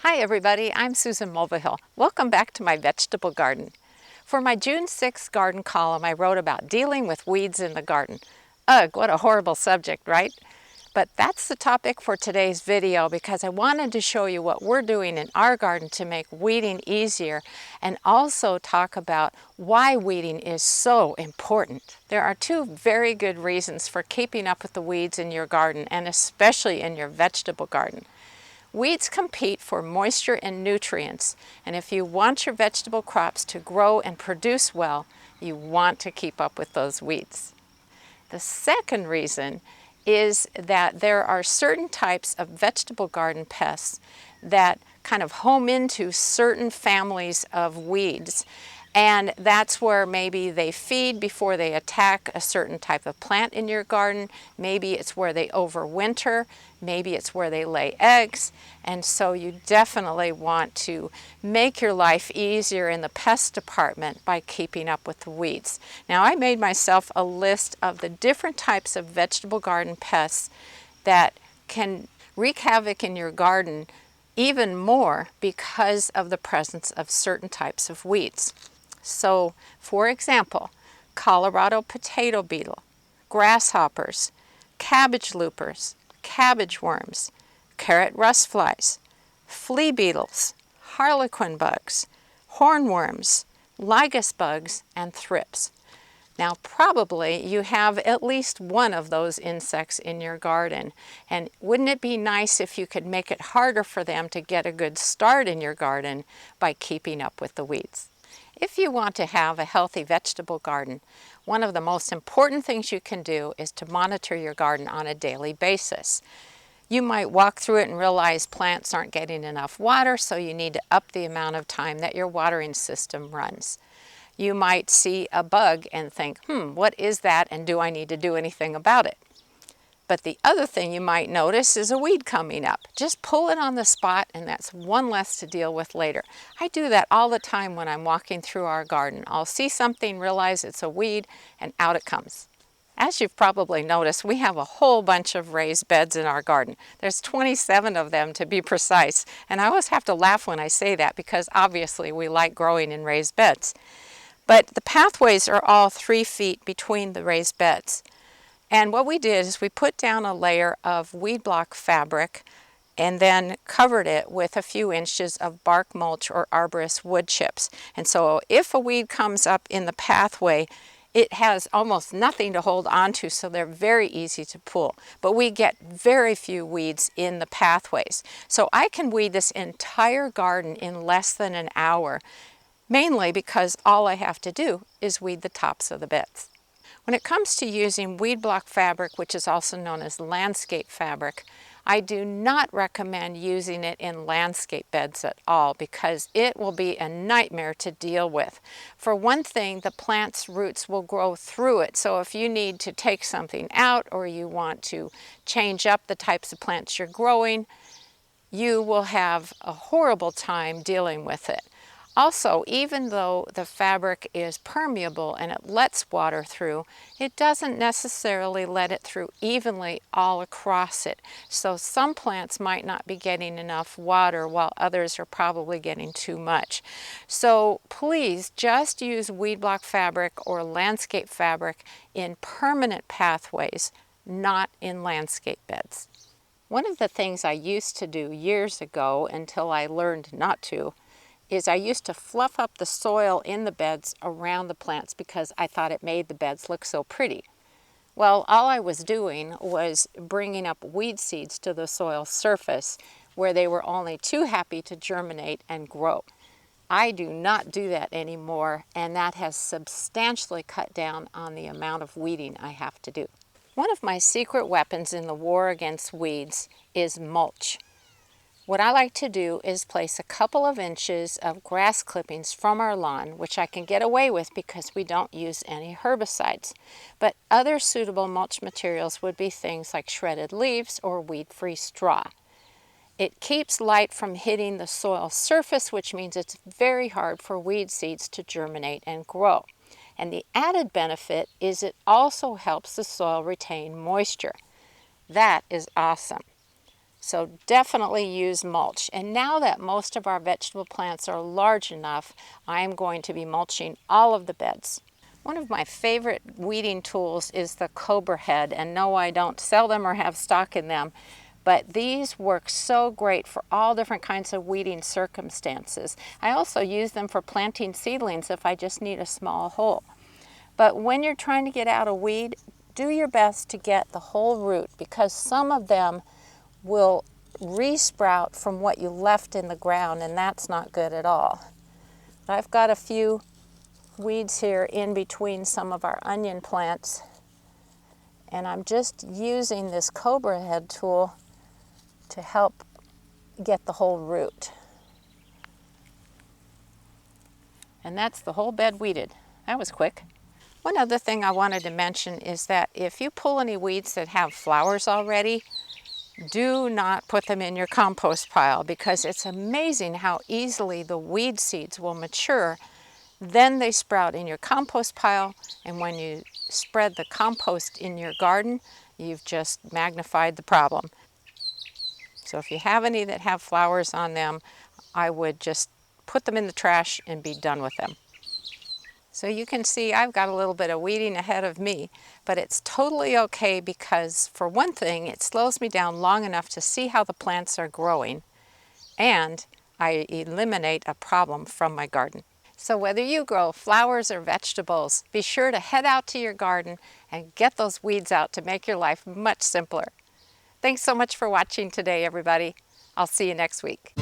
Hi everybody, I'm Susan Mulvihill. Welcome back to my vegetable garden. For my June 6th garden column, I wrote about dealing with weeds in the garden. Ugh, what a horrible subject, right? But that's the topic for today's video because I wanted to show you what we're doing in our garden to make weeding easier and also talk about why weeding is so important. There are two very good reasons for keeping up with the weeds in your garden and especially in your vegetable garden. Weeds compete for moisture and nutrients, and if you want your vegetable crops to grow and produce well, you want to keep up with those weeds. The second reason is that there are certain types of vegetable garden pests that kind of home into certain families of weeds. And that's where maybe they feed before they attack a certain type of plant in your garden. Maybe it's where they overwinter. Maybe it's where they lay eggs. And so you definitely want to make your life easier in the pest department by keeping up with the weeds. Now, I made myself a list of the different types of vegetable garden pests that can wreak havoc in your garden even more because of the presence of certain types of weeds. So, for example, Colorado potato beetle, grasshoppers, cabbage loopers, cabbage worms, carrot rust flies, flea beetles, harlequin bugs, hornworms, lygus bugs, and thrips. Now, probably you have at least one of those insects in your garden, and wouldn't it be nice if you could make it harder for them to get a good start in your garden by keeping up with the weeds? If you want to have a healthy vegetable garden, one of the most important things you can do is to monitor your garden on a daily basis. You might walk through it and realize plants aren't getting enough water, so you need to up the amount of time that your watering system runs. You might see a bug and think, what is that, and do I need to do anything about it? But the other thing you might notice is a weed coming up. Just pull it on the spot and that's one less to deal with later. I do that all the time when I'm walking through our garden. I'll see something, realize it's a weed, and out it comes. As you've probably noticed, we have a whole bunch of raised beds in our garden. There's 27 of them to be precise, and I always have to laugh when I say that because obviously we like growing in raised beds. But the pathways are all 3 feet between the raised beds. And what we did is we put down a layer of weed block fabric and then covered it with a few inches of bark mulch or arborist wood chips. And so if a weed comes up in the pathway, it has almost nothing to hold on to, so they're very easy to pull. But we get very few weeds in the pathways. So I can weed this entire garden in less than an hour, mainly because all I have to do is weed the tops of the beds. When it comes to using weed block fabric, which is also known as landscape fabric, I do not recommend using it in landscape beds at all because it will be a nightmare to deal with. For one thing, the plant's roots will grow through it, so if you need to take something out or you want to change up the types of plants you're growing, you will have a horrible time dealing with it. Also, even though the fabric is permeable and it lets water through, it doesn't necessarily let it through evenly all across it. So some plants might not be getting enough water while others are probably getting too much. So please just use weed block fabric or landscape fabric in permanent pathways, not in landscape beds. One of the things I used to do years ago until I learned not to is I used to fluff up the soil in the beds around the plants because I thought it made the beds look so pretty. Well, all I was doing was bringing up weed seeds to the soil surface where they were only too happy to germinate and grow. I do not do that anymore, and that has substantially cut down on the amount of weeding I have to do. One of my secret weapons in the war against weeds is mulch. What I like to do is place a couple of inches of grass clippings from our lawn, which I can get away with because we don't use any herbicides. But other suitable mulch materials would be things like shredded leaves or weed-free straw. It keeps light from hitting the soil surface, which means it's very hard for weed seeds to germinate and grow. And the added benefit is it also helps the soil retain moisture. That is awesome. So definitely use mulch. And now that most of our vegetable plants are large enough, I'm going to be mulching all of the beds. One of my favorite weeding tools is the Cobra Head, and no, I don't sell them or have stock in them, but these work so great for all different kinds of weeding circumstances. I also use them for planting seedlings if I just need a small hole. But when you're trying to get out a weed, do your best to get the whole root, because some of them will resprout from what you left in the ground, and that's not good at all. I've got a few weeds here in between some of our onion plants, and I'm just using this Cobra Head tool to help get the whole root. And that's the whole bed weeded. That was quick. One other thing I wanted to mention is that if you pull any weeds that have flowers already, do not put them in your compost pile, because it's amazing how easily the weed seeds will mature. Then they sprout in your compost pile, and when you spread the compost in your garden, you've just magnified the problem. So if you have any that have flowers on them, I would just put them in the trash and be done with them. So you can see I've got a little bit of weeding ahead of me, but it's totally okay, because for one thing, it slows me down long enough to see how the plants are growing, and I eliminate a problem from my garden. So whether you grow flowers or vegetables, be sure to head out to your garden and get those weeds out to make your life much simpler. Thanks so much for watching today, everybody. I'll see you next week.